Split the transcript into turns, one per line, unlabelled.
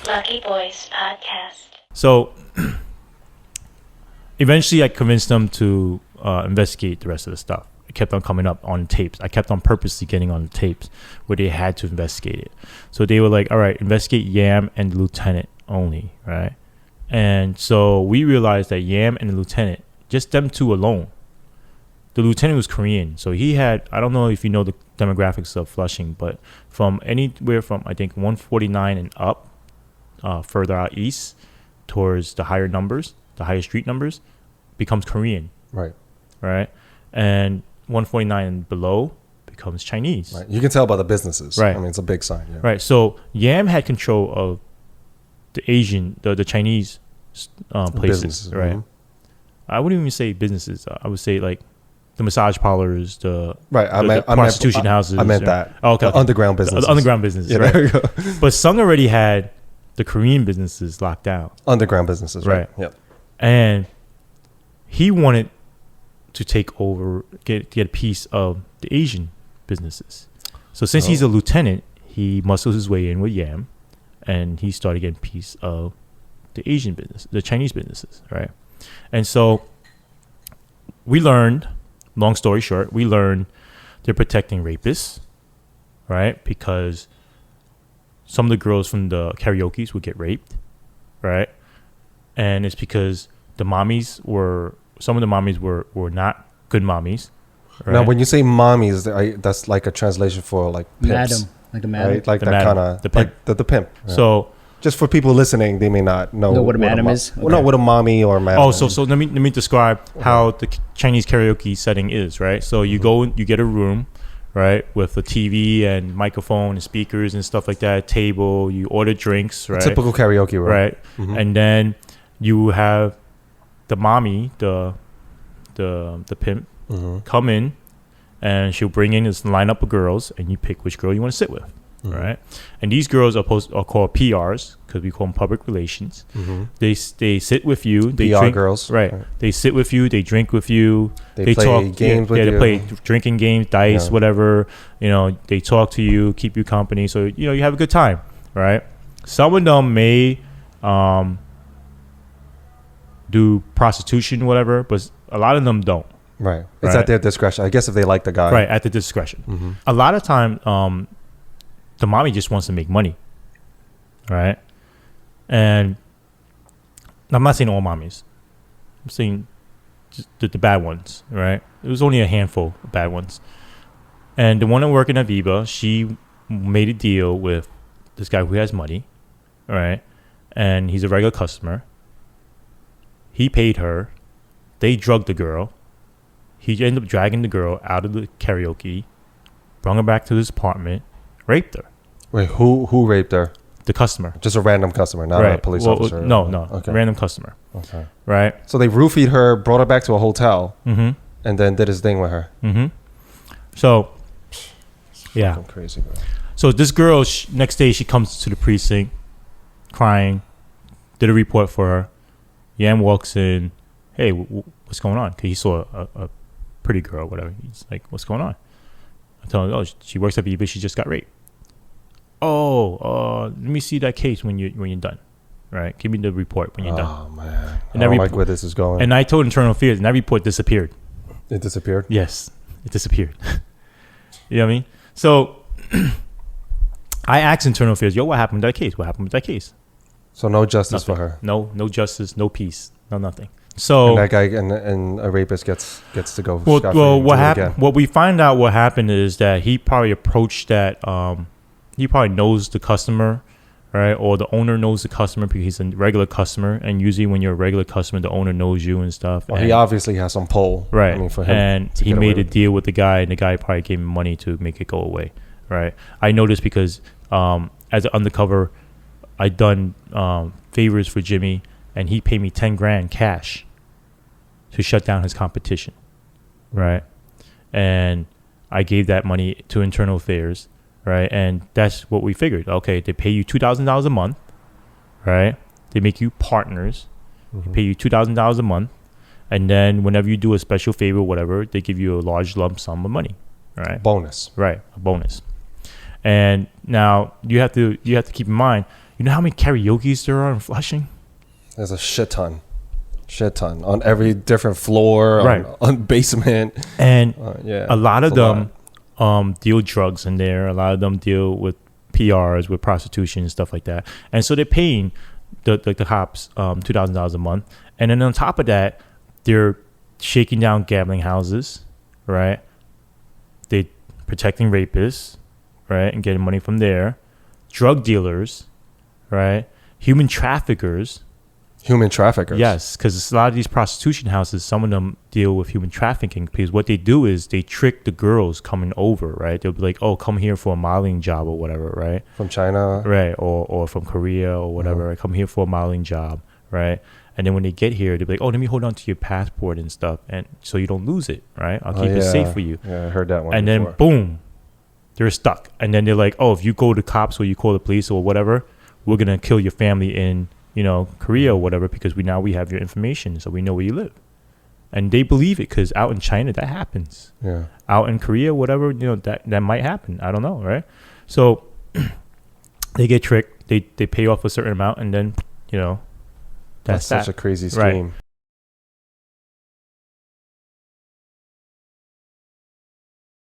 Lucky Boys Podcast.
So eventually I convinced them to investigate the rest of the stuff. It kept on coming up on tapes. I kept on purposely getting on the tapes where they had to investigate it. So they were like, all right, investigate Yam and the lieutenant only, right? And so we realized that Yam and the lieutenant, just them two alone. The lieutenant was Korean. So he had, I don't know if you know the demographics of Flushing, but from anywhere from, I think, 149 and up, further out east towards the higher numbers, the higher street numbers, becomes Korean. Right. And 149 and below becomes Chinese.
Right. You can tell by the businesses.
Right.
I mean, it's a big sign. Yeah.
Right. So Yam had control of the Asian, the Chinese places.
Businesses,
right.
Mm-hmm.
I wouldn't even say businesses. I would say like the massage parlors, the prostitution houses.
I meant that.
Oh, okay.
The underground businesses.
The underground businesses.
Yeah,
right.
there you go.
But Sung already had the Korean businesses locked down.
Underground businesses, right? Yep.
And he wanted to take over, get a piece of the Asian businesses. So since he's a lieutenant, he muscles his way in with Yam, and he started getting a piece of the Asian business, the Chinese businesses, right? And so we learned, long story short, they're protecting rapists, right? Because some of the girls from the karaoke's would get raped, right? And it's because some of the mommies were not good mommies. Right?
Now, when you say mommies, that's like a translation for like pimps.
Madam, like a madam.
Right? Like
the
that kind of,
the pimp.
Like the pimp. Yeah.
So
just for people listening, they may not know
what a madam is?
Well, not what a mommy or a madam.
Oh, so let me describe how the Chinese karaoke setting is, right? So you go, you get a room, right, with a TV and microphone and speakers and stuff like that, table, you order drinks, right?
A typical karaoke room.
Right.
Mm-hmm.
And then you have the mommy, the pimp, come in, and she'll bring in this lineup of girls, and you pick which girl you want to sit with, right? And these girls are called PRs, because we call them public relations. They sit with you. They
PR
drink,
girls.
right? They sit with you. They drink with you.
They play
talk
games with you.
They play drinking games, dice, whatever. You know, they talk to you, keep you company, so you have a good time, right? Some of them may do prostitution, whatever, but a lot of them don't.
Right. It's at their discretion. I guess if they like the guy.
Right, at the discretion. A lot of time, the mommy just wants to make money, right? And I'm not saying all mommies. I'm saying just the bad ones, right? It was only a handful of bad ones. And the one that working at Viva, she made a deal with this guy who has money, right? And he's a regular customer. He paid her. They drugged the girl. He ended up dragging the girl out of the karaoke, brought her back to his apartment, raped her.
Wait, who raped her?
The customer.
Just a random customer, not a police officer.
No.
Okay.
Random customer.
Okay.
Right?
So they roofied her, brought her back to a hotel, and then did his thing with her.
So, yeah.
Fucking crazy, bro.
So this girl, next day, she comes to the precinct, crying, did a report for her. Yam walks in, hey, what's going on? Because he saw a pretty girl, whatever. He's like, what's going on? I tell him, oh, she works at Viva, she just got raped. Oh, let me see that case when you're done. Right? Give me the report when you're done.
Oh, man.
And
I don't like where this is going.
And I told Internal Affairs, and that report disappeared.
It disappeared?
Yes, it disappeared. You know what I mean? So I asked Internal Affairs, yo, what happened with that case? What happened with that case?
So no justice
Nothing.
for her.
No justice, no peace, no nothing. So
and that guy and a rapist gets to go.
Well, what happened? What we find out what happened is that he probably approached that. He probably knows the customer, right? Or the owner knows the customer because he's a regular customer, and usually when you're a regular customer, the owner knows you and stuff.
Well, he obviously has some pull,
right?
I mean, for him,
and he made a deal with the guy, and the guy probably gave him money to make it go away, right? I know this because as an undercover, I done favors for Jimmy, and he paid me $10,000 cash to shut down his competition, right? And I gave that money to Internal Affairs, right? And that's what we figured. Okay, they pay you $2,000 a month, right? They make you partners, they pay you $2,000 a month, and then whenever you do a special favor or whatever, they give you a large lump sum of money, right?
Bonus.
Right, a bonus. And now you have to keep in mind, you know how many karaoke's there are in Flushing?
There's a shit ton on every different floor,
Right.
on basement.
And
Yeah,
a lot of
it's a
them deal drugs in there. A lot of them deal with PRs, with prostitution and stuff like that. And so they're paying the cops $2,000 a month. And then on top of that, they're shaking down gambling houses, right? They protecting rapists, right, and getting money from there. Drug dealers, right? Human traffickers. Yes, because a lot of these prostitution houses, some of them deal with human trafficking, because what they do is they trick the girls coming over, right? They'll be like, oh, come here for a modeling job or whatever, right?
From China.
Right, or from Korea or whatever. Come here for a modeling job, right? And then when they get here, they'll be like, oh, let me hold on to your passport and stuff, and so you don't lose it, right? I'll keep it safe for you.
Yeah, I heard that one
and
before.
then, boom, they're stuck. And then they're like, oh, if you go to cops or you call the police or whatever, we're going to kill your family in Korea or whatever, because we have your information, so we know where you live. And they believe it, because out in China that happens.
Yeah.
Out in Korea, whatever, that might happen. I don't know, right? So they get tricked. They pay off a certain amount, and then that's
such a crazy scheme.
Right.